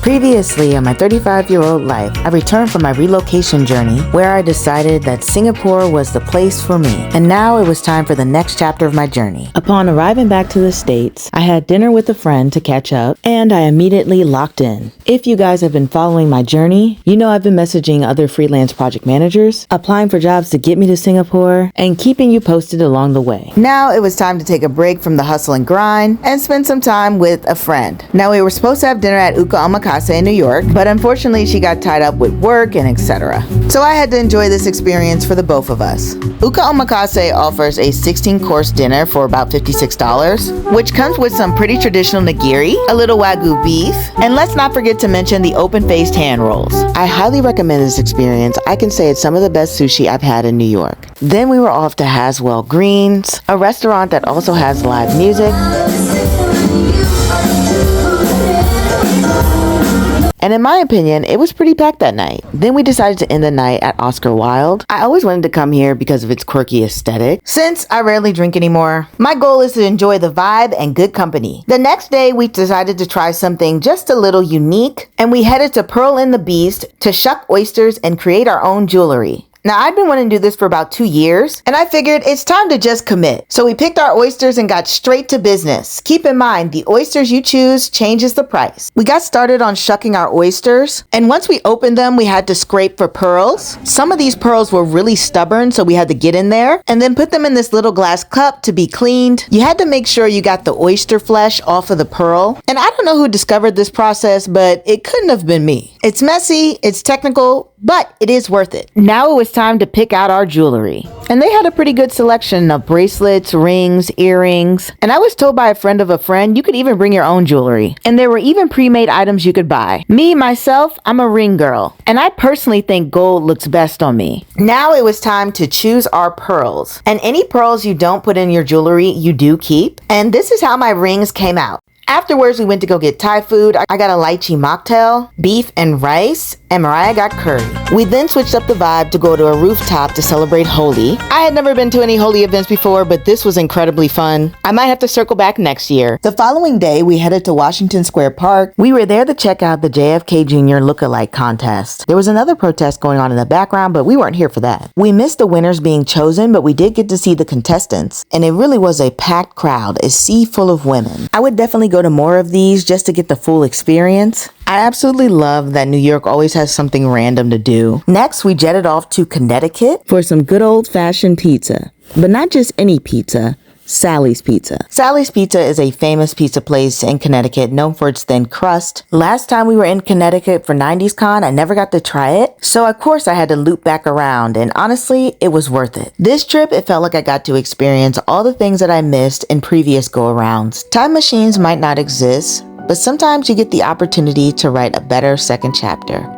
Previously in my 35-year-old life, I returned from my relocation journey where I decided that Singapore was the place for me. And now it was time for the next chapter of my journey. Upon arriving back to the States, I had dinner with a friend to catch up, and I immediately locked in. If you guys have been following my journey, you know I've been messaging other freelance project managers, applying for jobs to get me to Singapore, and keeping you posted along the way. Now it was time to take a break from the hustle and grind and spend some time with a friend. Now we were supposed to have dinner at Uka Omakase in New York, but unfortunately she got tied up with work and etc. So I had to enjoy this experience for the both of us. Uka Omakase offers a 16-course dinner for about $56, which comes with some pretty traditional nigiri, a little wagyu beef, and let's not forget to mention the open-faced hand rolls. I highly recommend this experience. I can say it's some of the best sushi I've had in New York. Then we were off to Haswell Greens, a restaurant that also has live music. And in my opinion, it was pretty packed that night. Then we decided to end the night at Oscar Wilde. I always wanted to come here because of its quirky aesthetic. Since I rarely drink anymore, my goal is to enjoy the vibe and good company. The next day, we decided to try something just a little unique, and we headed to Pearl and the Beast to shuck oysters and create our own jewelry. Now, I'd been wanting to do this for about 2 years, and I figured it's time to just commit. So we picked our oysters and got straight to business. Keep in mind, the oysters you choose changes the price. We got started on shucking our oysters, and once we opened them, we had to scrape for pearls. Some of these pearls were really stubborn, so we had to get in there, and then put them in this little glass cup to be cleaned. You had to make sure you got the oyster flesh off of the pearl. And I don't know who discovered this process, but it couldn't have been me. It's messy, it's technical, but it is worth it. Now it was time to pick out our jewelry. And they had a pretty good selection of bracelets, rings, earrings. And I was told by a friend of a friend you could even bring your own jewelry. And there were even pre-made items you could buy. Me, myself, I'm a ring girl. And I personally think gold looks best on me. Now it was time to choose our pearls. And any pearls you don't put in your jewelry, you do keep. And this is how my rings came out. Afterwards, we went to go get Thai food. I got a lychee mocktail, beef and rice, and Mariah got curry. We then switched up the vibe to go to a rooftop to celebrate Holi. I had never been to any Holi events before, but this was incredibly fun. I might have to circle back next year. The following day, we headed to Washington Square Park. We were there to check out the JFK Jr. Lookalike contest. There was another protest going on in the background, but we weren't here for that. We missed the winners being chosen, but we did get to see the contestants, and it really was a packed crowd, a sea full of women. I would definitely go to more of these just to get the full experience. I absolutely love that New York always has something random to do. Next, we jetted off to Connecticut for some good old-fashioned pizza. But not just any pizza. Sally's Pizza. Sally's Pizza is a famous pizza place in Connecticut known for its thin crust. Last time we were in Connecticut for 90s Con, I never got to try it. So of course I had to loop back around, and honestly, it was worth it. This trip, it felt like I got to experience all the things that I missed in previous go-arounds. Time machines might not exist, but sometimes you get the opportunity to write a better second chapter.